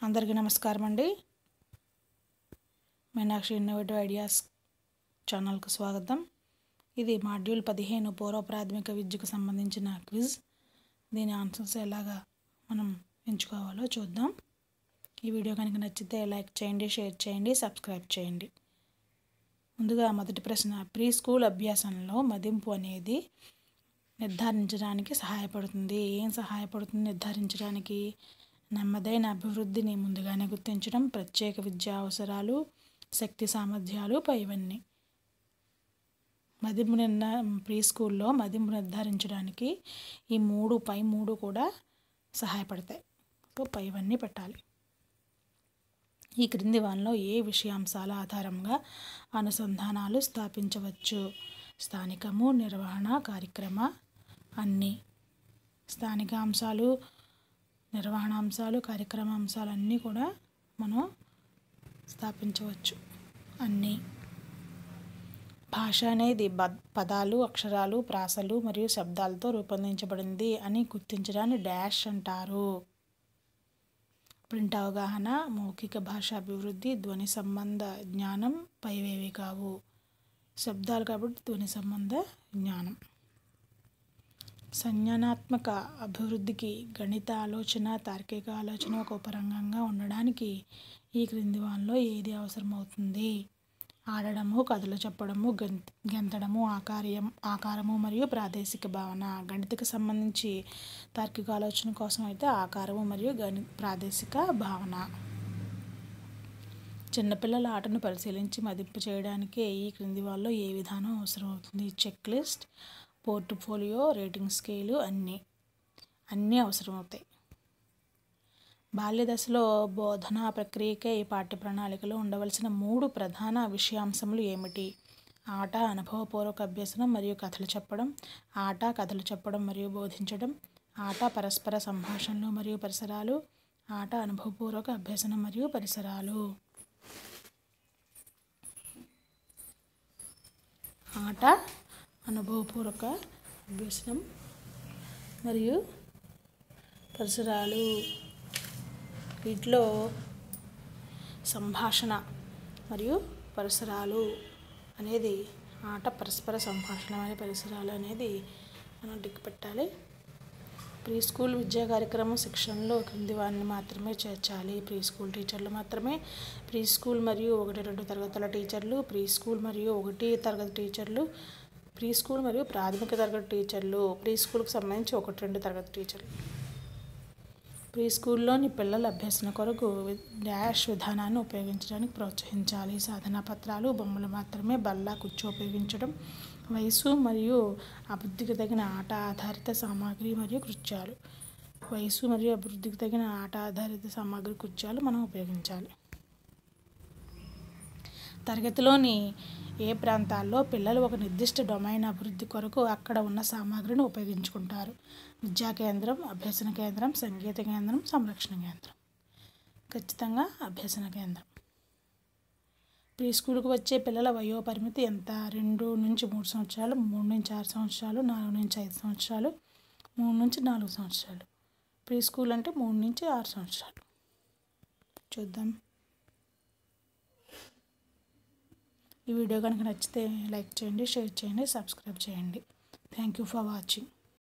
అందరికీ నమస్కారం అండి. మీనాక్షి ఇన్నోవేటివ్ ఐడియాస్ ఛానల్కు స్వాగతం. ఇది మాడ్యూల్ 15 పూర్వ ప్రాథమిక విద్యకు సంబంధించిన క్విజ్. దీని ఆన్సర్స్ ఎలాగా మనం ఎంచుకోవాలో చూద్దాం. ఈ వీడియో కనుక నచ్చితే లైక్ చేయండి, షేర్ చేయండి, సబ్స్క్రైబ్ చేయండి. ముందుగా మొదటి ప్రశ్న, ప్రీ స్కూల్ అభ్యాసంలో మదింపు అనేది నిర్ధారించడానికి సహాయపడుతుంది. ఏం సహాయపడుతుంది నిర్ధారించడానికి? నెమ్మదైన అభివృద్ధిని ముందుగానే గుర్తించడం, ప్రత్యేక విద్యా అవసరాలు, శక్తి సామర్థ్యాలు పైవన్నీ. మదింపు ప్రీ స్కూల్లో మదింపు నిర్ధారించడానికి ఈ పై మూడు కూడా సహాయపడతాయి. పైవన్నీ పెట్టాలి. ఈ క్రింది వానిలో ఏ విషయాంశాల ఆధారంగా అనుసంధానాలు స్థాపించవచ్చు? స్థానికము, నిర్వహణ, కార్యక్రమ, అన్నీ. స్థానిక అంశాలు, నిర్వహణ అంశాలు, కార్యక్రమ అంశాలు అన్నీ కూడా మనం స్థాపించవచ్చు. అన్నీ. భాష అనేది పదాలు, అక్షరాలు, ప్రాసలు మరియు శబ్దాలతో రూపొందించబడింది అని గుర్తించడాన్ని డాష్ అంటారు. ప్రింట్ అవగాహన, మౌఖిక భాష అభివృద్ధి, ధ్వని సంబంధ జ్ఞానం పైవేవి కావు. శబ్దాలు కాబట్టి ధ్వని సంబంధ జ్ఞానం. సంజ్ఞానాత్మక అభివృద్ధికి గణిత ఆలోచన, తార్కిక ఆలోచన ఒక ఉపరంగంగా ఉండడానికి ఈ క్రింది వానిలో ఏది అవసరమవుతుంది? ఆడడము, కథలు చెప్పడము, గెంతడము, ఆకారము మరియు ప్రాదేశిక భావన. గణితకు సంబంధించి తార్కిక ఆలోచన కోసం అయితే ఆకారము మరియు ప్రాదేశిక భావన. చిన్నపిల్లల ఆటను పరిశీలించి మదింపు చేయడానికి ఈ క్రింది వానిలో ఏ విధానం అవసరమవుతుంది? Check list, portfolio, rating scale, అన్నీ అవసరమవుతాయి. బాల్య దశలో బోధనా ప్రక్రియకై పాఠ్య ప్రణాళికలో ఉండవలసిన 3 ప్రధాన విషయాంశములు ఏమిటి? ఆట, అనుభవపూర్వక అభ్యసనం మరియు కథలు చెప్పడం. ఆట, కథలు చెప్పడం మరియు బోధించడం. ఆట, పరస్పర సంభాషణలు మరియు పరిసరాలు. ఆట, అనుభవపూర్వక అభ్యసనం మరియు పరిసరాలు. ఆట, అనుభవపూర్వక అభ్యసనం మరియు పరిసరాలు. వీటిలో సంభాషణ మరియు పరిసరాలు అనేది ఆట, పరస్పర సంభాషణ మరియు పరిసరాలు అనేది మనం టిక్ పెట్టాలి. ప్రీ స్కూల్ విద్యా కార్యక్రమం శిక్షణలో క్రింది వారిని మాత్రమే చేర్చాలి. ప్రీ స్కూల్ టీచర్లు మాత్రమే. ప్రీ స్కూల్ మరియు 1-2 తరగతుల టీచర్లు, ప్రీ స్కూల్ మరియు 1 తరగతి టీచర్లు, ప్రీ స్కూల్ మరియు ప్రాథమిక తరగతి టీచర్లు, ప్రీ స్కూల్కి సంబంధించి 1-2 తరగతి టీచర్లు. ప్రీ స్కూల్లోని పిల్లల అభ్యసన కొరకు డాష్ విధానాన్ని ఉపయోగించడానికి ప్రోత్సహించాలి. సాధనా పత్రాలు, బొమ్మలు మాత్రమే, బల్ల, కుర్చీ ఉపయోగించడం. వయసు మరియు అభివృద్ధికి తగిన ఆట ఆధారిత సామాగ్రి మరియు కృత్యాలు. వయసు మరియు అభివృద్ధికి తగిన ఆట ఆధారిత సామాగ్రి, కృత్యాలు మనం ఉపయోగించాలి. తరగతిలోని ఏ ప్రాంతాల్లో పిల్లలు ఒక నిర్దిష్ట డొమైన్ అభివృద్ధి కొరకు అక్కడ ఉన్న సామాగ్రిని ఉపయోగించుకుంటారు? విద్యా కేంద్రం, అభ్యసన కేంద్రం, సంగీత కేంద్రం, సంరక్షణ కేంద్రం. ఖచ్చితంగా అభ్యసన కేంద్రం. ప్రీ స్కూల్కి వచ్చే పిల్లల వయో పరిమితి ఎంత? 2-3 సంవత్సరాలు, 3-6 సంవత్సరాలు, 4-5 సంవత్సరాలు, 3-4 సంవత్సరాలు. ప్రీ స్కూల్ అంటే 3-6 సంవత్సరాలు. చూద్దాం. ఈ వీడియో కనుక నచ్చితే లైక్ చేయండి, షేర్ చేయండి, సబ్స్క్రైబ్ చేయండి. Thank you for watching.